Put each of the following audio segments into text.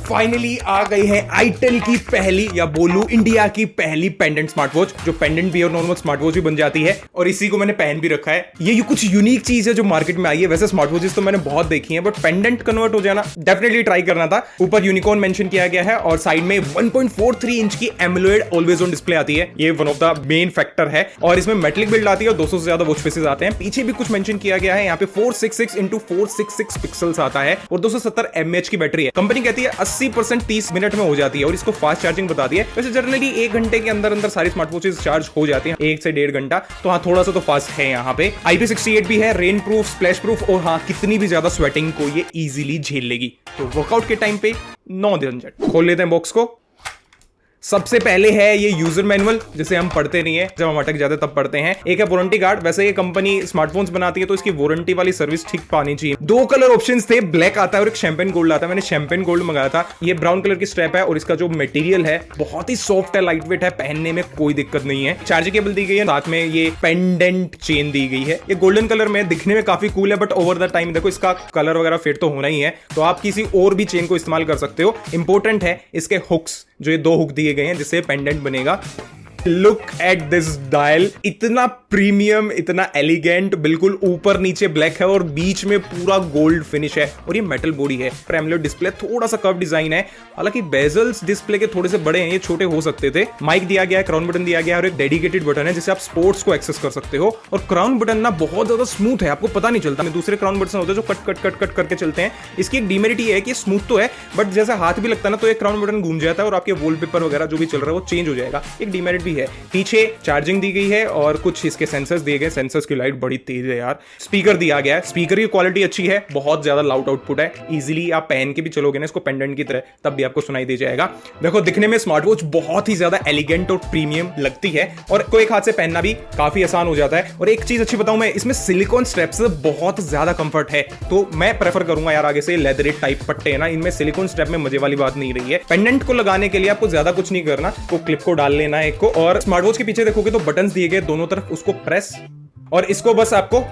Finally आ गई है itel की पहली या बोलूं इंडिया की पहली पेंडेंट स्मार्ट वॉच, जो पेंडेंट भी और नॉर्मल स्मार्ट वॉच भी बन जाती है। और इसी को मैंने पहन भी रखा है। ये कुछ यूनिक चीज है जो मार्केट में आई है। वैसे स्मार्ट वॉचेस तो मैंने बहुत देखी है, बट पेंडेंट कन्वर्ट हो जाना डेफिनेटली ट्राई करना था। ऊपर यूनिकॉर्न मेंशन किया गया है और साइड में 1.43 इंच की एमोलेड ऑलवेज ऑन डिस्प्ले आती है। ये one of the main factor है। और इसमें मेटलिक बिल्ड आती है और 200 से ज्यादा वॉच फेसेस आते हैं। पीछे भी कुछ मेंशन किया गया है, यहाँ पे 466x466 पिक्सल्स आता है और 270 mAh की बैटरी है। कंपनी कहती है 80% 30 मिनट में हो जाती है और इसको फास्ट चार्जिंग बता दी है। वैसे जनरली 1 घंटे के अंदर अंदर सारी स्मार्ट वॉचेस चार्ज हो जाती हैं, 1 से 1.5 घंटा। तो हाँ, थोड़ा सा तो फास्ट है। यहाँ पे IP68 भी है, रेन प्रूफ, स्प्लैश प्रूफ, और हाँ, कितनी भी ज्यादा स्वेटिंग को ये इजीली झेल लेगी। तो वर्कआउट के टाइम पे 9 झंझट। खोल लेते हैं बॉक्स को। सबसे पहले है ये यूजर मैनुअल, जिसे हम पढ़ते नहीं है, जब हम अटक जाते तब पढ़ते हैं। एक है वारंटी कार्ड। वैसे ये कंपनी स्मार्टफोन्स बनाती है तो इसकी वारंटी वाली सर्विस ठीक पानी चाहिए। 2 कलर ऑप्शंस थे, ब्लैक आता है और एक शैंपेन गोल्ड आता है। मैंने शैंपेन गोल्ड मंगाया था। ये ब्राउन कलर की स्ट्रैप है और इसका जो मटेरियल है बहुत ही सॉफ्ट है, लाइट वेट है, पहनने में कोई दिक्कत नहीं है। चार्जिंग केबल दी गई है, साथ में ये पेंडेंट चेन दी गई है। ये गोल्डन कलर में दिखने में काफी कूल है, बट ओवर द टाइम देखो इसका कलर वगैरह फेड तो होना ही है, तो आप किसी और भी चेन को इस्तेमाल कर सकते हो। इंपॉर्टेंट है इसके हुक्स, जो ये 2 हुक दिए गए हैं जिससे पेंडेंट बनेगा। लुक एट दिस डायल, इतना प्रीमियम, इतना एलिगेंट, बिल्कुल ऊपर नीचे ब्लैक है और बीच में पूरा गोल्ड फिनिश है और ये मेटल बॉडी है। एमोलेड डिस्प्ले, थोड़ा सा कर्व डिजाइन है। हालांकि बेजल्स डिस्प्ले के थोड़े से बड़े हैं, ये छोटे हो सकते थे। माइक दिया गया है, क्राउन बटन दिया गया है और एक डेडिकेटेड बटन है जिससे आप स्पोर्ट्स को एक्सेस कर सकते हो। और क्राउन बटन ना बहुत ज्यादा स्मूथ है, आपको पता नहीं चलता। दूसरे क्राउन बटन होते हैं जो कट कट कट कट करके चलते हैं। इसकी एक डिमेरिट है कि स्मूथ तो है, बट जैसे हाथ भी लगता है ना तो एक क्राउन बटन घूम जाता है और आपके वॉलपेपर वगैरह जो भी चल रहा है वो चेंज हो जाएगा। एक डिमेरिट भी है। पीछे चार्जिंग दी गई है और कुछ इसके सेंसर्स दिए गए। सेंसर्स की लाइट बड़ी तेज है यार। स्पीकर दिया गया है, स्पीकर की क्वालिटी अच्छी है, बहुत ज्यादा लाउड आउटपुट है। इजीली आप पहन के भी चलोगे ना इसको पेंडेंट की तरह, तब भी आपको सुनाई दे जाएगा। देखो दिखने में स्मार्ट वॉच बहुत ही ज्यादा एलिगेंट और प्रीमियम लगती है और को एक हाथ से पहनना भी काफी आसान हो जाता है। और एक चीज अच्छी बताऊं मैं, इसमें सिलिकॉन स्ट्रैप्स बहुत ज्यादा कंफर्ट है, तो मैं प्रेफर करूंगा यार आगे से लेदरेट टाइप पट्टे है ना, इनमें सिलिकॉन स्ट्रैप में मजे वाली बात नहीं रही है। पेंडेंट को लगाने के लिए आपको ज्यादा कुछ नहीं करना, तो क्लिप को डाल लेना है एक को। और स्मार्ट वॉच के पीछे देखोगे तो बटन दिए गए दोनों तरफ, उसको प्रेस और इसको बस आपको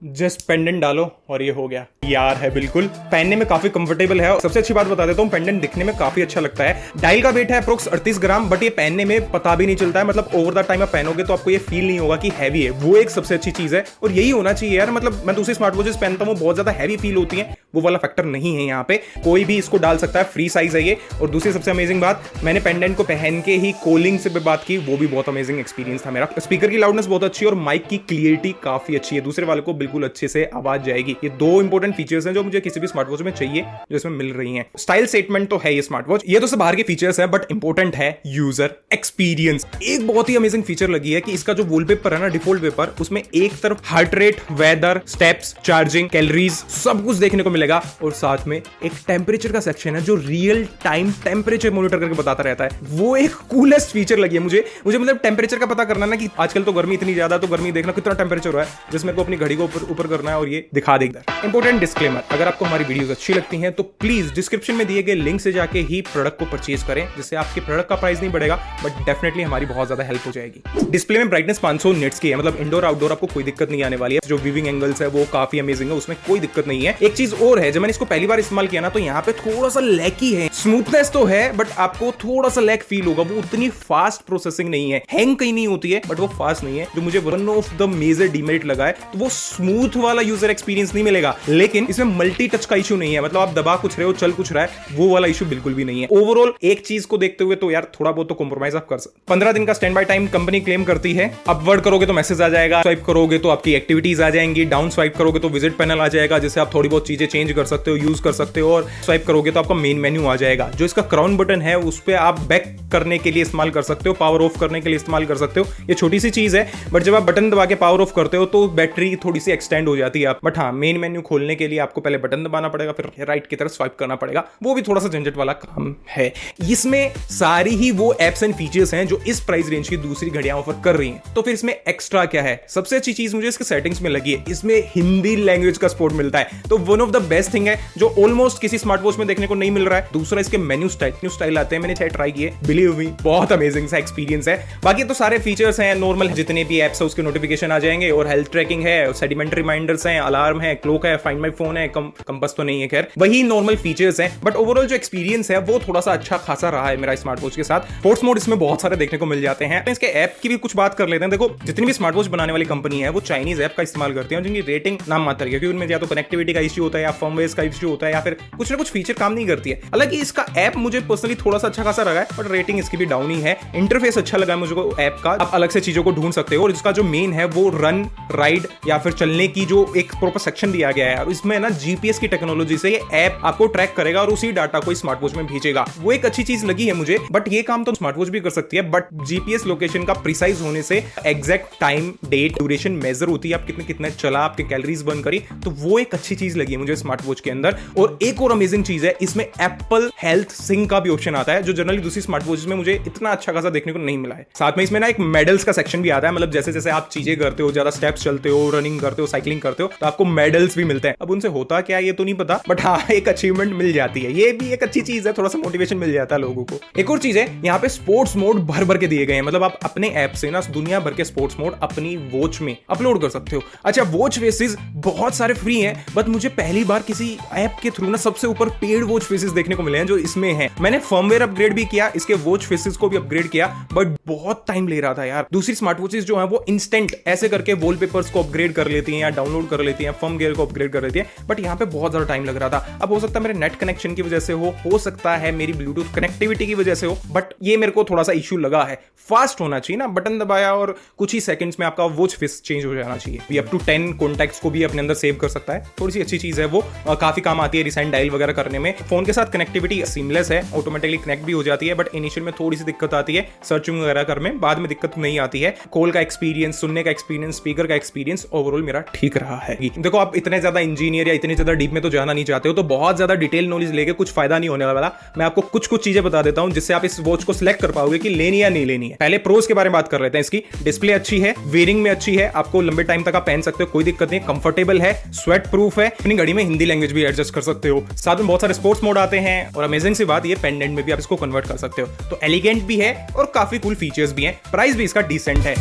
जस्ट पेंडेंट डालो और ये हो गया यार। है बिल्कुल पहनने में काफी कंफर्टेबल है। सबसे अच्छी बात बता देता हूं, पेंडेंट दिखने में काफी अच्छा लगता है। डायल का वेट है अप्रोक्स 38 ग्राम, बट ये पहनने में पता भी नहीं चलता है। मतलब ओवर द टाइम आप पहनोगे तो आपको ये फील नहीं होगा कि हैवी है। वो एक सबसे अच्छी चीज है और यही होना चाहिए यार। मतलब मैं दूसरी स्मार्ट वॉचेस पहनता हूं, बहुत ज्यादा हैवी फील होती है, वो वाला फैक्टर नहीं है यहाँ पे। कोई भी इसको डाल सकता है, फ्री साइज है ये। और दूसरी सबसे अमेजिंग बात, मैंने पेंडेंट को पहन के ही कॉलिंग से बात की, वो भी बहुत अमेजिंग एक्सपीरियंस था मेरा। स्पीकर की लाउडनेस बहुत अच्छी है और माइक की क्लियरिटी काफी अच्छी है, दूसरे वाले को बिल्कुल अच्छे से आवाज जाएगी। ये 2 इंपॉर्टेंट फीचर्स हैं जो मुझे किसी भी स्मार्ट वॉच में चाहिए, जो इसमें मिल रही हैं। स्टाइल स्टेटमेंट तो है ये स्मार्ट वॉच, ये तो सब बाहर के फीचर्स हैं, बट इंपॉर्टेंट है यूजर एक्सपीरियंस। एक बहुत ही अमेजिंग फीचर लगी है कि इसका जो वॉलपेपर है ना, डिफॉल्ट पेपर, उसमें एक तरफ heart rate, weather, steps, charging, calories, सब कुछ देखने को मिलेगा। और साथ में एक टेम्परेचर का सेक्शन है जो रियल टाइम टेम्परेचर मॉनिटर करके बताता रहता है। वो एक कूलेस्ट फीचर लगी है मुझे। मतलब टेम्परेचर का पता करना ना, कि आजकल तो गर्मी इतनी ज्यादा, तो गर्मी देखना कितना टेम्परेचर हुआ है, जिसमें को अपनी घड़ी को ऊपर करना है और ये दिखा देगा। इंपॉर्टेंट डिस्क्लेमर, अगर आपको हमारी वीडियोस अच्छी लगती हैं तो प्लीज डिस्क्रिप्शन में दिए गए लिंक से जाके ही प्रोडक्ट को परचेज करें, जिससे आपके प्रोडक्ट का प्राइस नहीं बढ़ेगा, बट डेफिनेटली हमारी बहुत ज्यादा हेल्प हो जाएगी। डिस्प्ले में ब्राइटनेस 500 निट्स की है, मतलब इंडोर आउटडोर आपको कोई दिक्कत नहीं आने वाली है। जो व्यूइंग एंगल्स है वो काफी अमेजिंग है, उसमें कोई दिक्कत नहीं है। एक चीज और है, जब मैंने इसको पहली बार इस्तेमाल किया ना, तो यहाँ पे थोड़ा सा लैकी है। स्मूथनेस तो है, बट आपको थोड़ा सा लैक फील होगा। वो उतनी फास्ट प्रोसेसिंग नहीं है, हैंग कहीं नहीं होती है, बट वो फास्ट नहीं है, जो मुझे one of the major demerit लगा है। तो वो स्मूथ वाला यूजर एक्सपीरियंस नहीं मिलेगा, लेकिन इसमें मल्टी टच का इशू नहीं है। मतलब आप दबा कुछ रहे हो, चल कुछ रहा है, वो वाला इशू बिल्कुल भी नहीं है। ओवरऑल एक चीज को देखते हुए तो यार थोड़ा बहुत तो कॉम्प्रोमाइज आप कर सकते। 15 दिन का stand by time company claim करती है। अपवर्ड करोगे तो मैसेज आ जाएगा, स्वाइप करोगे तो आपकी एक्टिविटीज आ जाएंगी, डाउन स्वाइप करोगे तो विजिट पैनल आ जाएगा, जिससे आप थोड़ी बहुत चीजें चेंज कर सकते हो, यूज कर सकते हो। और स्वाइप करोगे तो आपका मेन मेन्यू आ जाएगा। जो इसका क्राउन बटन है उस पर आप बैक करने के लिए इस्तेमाल कर सकते हो, पावर ऑफ करने के लिए इस्तेमाल कर सकते हो। ये छोटी सी चीज है, बट जब आप बटन दबा के पावर ऑफ करते हो तो बैटरी थोड़ी सी एक्सटेंड हो जाती है। बट हाँ, मेन मेन्यू खोलने के लिए आपको पहले बटन दबाना पड़ेगा, फिर राइट की तरफ स्वाइप करना पड़ेगा। वो भी थोड़ा सा झंझट वाला काम है। इसमें सारी ही वो एप्स एंड फीचर्स हैं जो इस प्राइस रेंज की दूसरी घड़ियां ऑफर कर रही हैं। तो फिर इसमें एक्स्ट्रा क्या है? सबसे अच्छी चीज मुझे इसके सेटिंग्स में लगी है, इसमें हिंदी लैंग्वेज का सपोर्ट मिलता है। तो one of the best thing है जो ऑलमोस्ट किसी स्मार्ट वॉच में देखने को नहीं मिल रहा है। दूसरा इसके मेन्यू स्टाइल आते हैं, मैंने चाहे ट्राई किए, बिलीव मी बहुत अमेजिंग सा एक्सपीरियंस है। बाकी तो सारे फीचर्स हैं नॉर्मल, जितने भी एप्स है उसके नोटिफिकेशन आ जाएंगे, और हेल्थ ट्रैकिंग है, सेडिमेंट रिमाइंडर्स हैं, अलार्म है, क्लॉक है, फाइंड माय फोन है, कंपास तो नहीं है, खैर वही नॉर्मल फीचर्स हैं। बट ओवरऑल जो एक्सपीरियंस है वो थोड़ा सा अच्छा खासा रहा है मेरा स्मार्ट वॉच के साथ। स्पोर्ट्स मोड इसमें बहुत सारे देखने को मिल जाते हैं। तो इसके ऐप की भी कुछ बात कर लेते हैं। देखो जितनी भी स्मार्ट वॉच बनाने वाली कंपनी है वो चाइनीज ऐप का इस्तेमाल करती है, जिनकी रेटिंग नाम मात्र है, क्योंकि उनमें या तो कनेक्टिविटी का इश्यू होता है या फर्मवेयर का इश्यू होता है या फिर कुछ ना कुछ फीचर काम नहीं करती है। हालांकि इसका ऐप मुझे पर्सनली थोड़ा सा अच्छा खासा लगा है, बट रेटिंग इसकी भी डाउन ही है। इंटरफेस अच्छा लगा मुझे ऐप का, आप अलग से चीजों को ढूंढ सकते हो, और इसका जो मेन है वो रन राइड या फिर चलने की जो एक प्रॉपर सेक्शन दिया गया है, और इसमें ना जीपीएस की टेक्नोलॉजी से ये ऐप आपको ट्रैक करेगा और उसी डाटा को स्मार्ट वॉच में भेजेगा। वो एक अच्छी चीज लगी है मुझे, बट ये काम तो स्मार्ट वॉच भी कर सकती है, बट जीपीएस लोकेशन का प्रिसाइज होने से exact time date duration measure होती है, आप कितने चला, आपके कैलोरीज बर्न करी, तो वो एक अच्छी चीज लगी है मुझे स्मार्ट वॉच के अंदर। और एक और अमेजिंग चीज है, इसमें एप्पल हेल्थ सिंक का भी ऑप्शन आता है, जो जनरली दूसरी स्मार्ट वॉच में मुझे इतना अच्छा खासा देखने को नहीं मिला है। साथ में इसमें ना एक मेडल्स का सेक्शन भी आता है, मतलब जैसे जैसे आप चीजें करते हो, ज्यादा स्टेप्स चलते हो, रनिंग करते हो, साइकिलिंग करते हो, तो आपको मेडल्स भी मिलते हैं। अब उनसे होता क्या ये तो नहीं पता, बट हाँ एक अचीवमेंट मिल जाती है, ये भी एक अच्छी चीज है, थोड़ा सा मोटिवेशन मिल जाता है लोगों को। एक और चीज है, यहाँ पे स्पोर्ट्स मोड भर भर के दिए गए हैं, मतलब आप अपने ऐप से ना दुनिया भर के स्पोर्ट्स मोड अपनी वॉच में अपलोड कर सकते हो। अच्छा, वॉच फेसेस बहुत सारे फ्री हैं, बट मुझे पहली बार किसी ऐप के थ्रू ना सबसे ऊपर पेड वॉच फेसेस देखने को मिले हैं जो इसमें है। मैंने फर्मवेयर अपग्रेड भी किया, इसके वॉच फेसेस को भी अपग्रेड किया, बट बहुत टाइम ले रहा था यार। दूसरी स्मार्ट वॉचेस जो है वो इंस्टेंट ऐसे करके वॉलपेपर्स को अपग्रेड कर लेती हैं या डाउनलोड कर लेती हैं, फर्मवेयर को अपग्रेड कर लेती है, बट यहाँ पे बहुत ज्यादा टाइम लग रहा था। अब हो सकता है मेरे नेट कनेक्शन की वजह से हो सकता है मेरी ब्लूटूथ कनेक्टिविटी की वजह से हो, बट ये मेरे को थोड़ा सा इश्यू लगा है। फास्ट होना चाहिए ना, बटन दबाया और कुछ ही सेकंड्स में आपका वॉच फेस चेंज हो जाना चाहिए। ये अप टू 10 कॉन्टैक्ट्स को भी अपने अंदर सेव कर सकता है, थोड़ी सी अच्छी चीज है वो, काफी काम आती है रिसेंट डायल वगैरह करने में। फोन के साथ कनेक्टिविटी सीमलेस है, ऑटोमेटिकली कनेक्ट भी हो जाती है, बट इनिशियल में थोड़ी सी दिक्कत आती है सर्चिंग वगैरह करने में, बाद में दिक्कत नहीं आती है। कॉल का एक्सपीरियंस, सुनने का एक्सपीरियंस, स्पीकर का एक्सपीरियंस ओवरऑल मेरा ठीक रहा है। देखो आप इतने ज्यादा इंजीनियर या इतने ज्यादा डीप में तो जाना नहीं चाहते हो, तो बहुत ज्यादा डिटेल नॉलेज लेके कुछ फायदा नहीं होने वाला। मैं आपको कुछ चीजें बता देता हूं जिससे आप इस वॉच को सिलेक्ट कर पाओगे कि लेनी या नहीं लेनी है। पहले प्रोज के बारे में बात कर लेते हैं। इसकी डिस्प्ले अच्छी है, वेयरिंग में अच्छी है, आपको लंबे टाइम तक आप पहन सकते हो, कोई दिक्कत नहीं, कंफर्टेबल है, स्वेट प्रूफ है, अपनी घड़ी में हिंदी लैंग्वेज भी एडजस्ट कर सकते हो, साथ में बहुत सारे स्पोर्ट्स मोड आते हैं, और अमेजिंग सी बात ये पेंडेंट में भी आप इसको कन्वर्ट कर सकते हो, तो एलिगेंट भी है और काफी कूल फीचर्स भी हैं। प्राइस भी इसका डिसेंट है।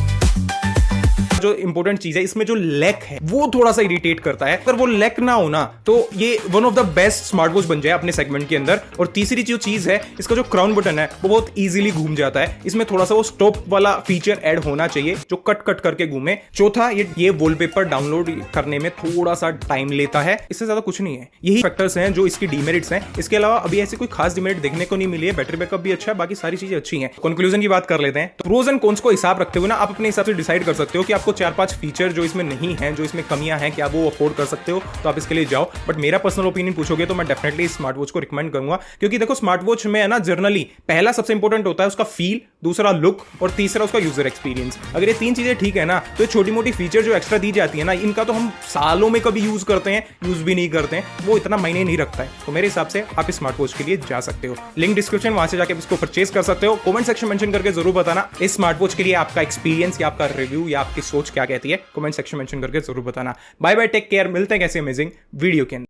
जो इंपॉर्टेंट चीज है, इसमें जो लेक है वो थोड़ा सा इरिटेट करता है, अगर वो लेक ना होना तो ये one of the best smart watch बन जाए अपने सेगमेंट के अंदर। और तीसरी जो चीज है, इसका जो क्राउन बटन है वो बहुत इजीली घूम जाता है, इसमें थोड़ा सा वो स्टॉप वाला फीचर ऐड होना चाहिए जो कट करके घूमे। चौथा, ये वॉलपेपर डाउनलोड करने में थोड़ा सा टाइम लेता है, इससे ज्यादा कुछ नहीं है। यही फैक्टर्स हैं जो इसकी डीमेरिट्स हैं, इसके अलावा अभी ऐसी कोई खास डीमेरिट देखने को नहीं मिली है। बैटरी बैकअप भी अच्छा है, बाकी सारी चीजें अच्छी हैं। कंक्लूजन की बात कर लेते हैं, तो प्रोज एंड कॉन्स को हिसाब रखते हुए ना आप अपने हिसाब से डिसाइड कर सकते हो कि आपको 4-5 फीचर जो इसमें नहीं है, जो इसमें कमियां हैं, क्या वो अफोर्ड कर सकते हो, तो आप इसके लिए जाओ। बट मेरा पर्सनल ओपिनियन पूछोगे तो मैं डेफिनेटली स्मार्ट वॉच को रिकमेंड करूंगा, क्योंकि देखो स्मार्ट वॉच में है ना जनरली पहला सबसे इंपॉर्टेंट होता है उसका फील, दूसरा लुक और तीसरा उसका यूजर एक्सपीरियंस। अगर ये तीन चीजें ठीक है ना, तो ये छोटी मोटी फीचर जो एक्स्ट्रा दी जाती है ना, इनका तो हम सालों में कभी यूज करते हैं, यूज भी नहीं करते हैं, वो इतना मायने नहीं रखता है। तो मेरे हिसाब से आप स्मार्ट वॉच के लिए जा सकते हो, लिंक डिस्क्रिप्शन, वहां से जाके इसको परचेज कर सकते हो। कमेंट सेक्शन मेंशन करके जरूर बताना इस स्मार्ट वॉच के लिए आपका एक्सपीरियंस या आपका रिव्यू या आपकी सोच क्या कहती है, कमेंट सेक्शन मेंशन करके जरूर बताना। बाय बाय, टेक केयर, मिलते हैं कैसे अमेजिंग वीडियो के अंदर।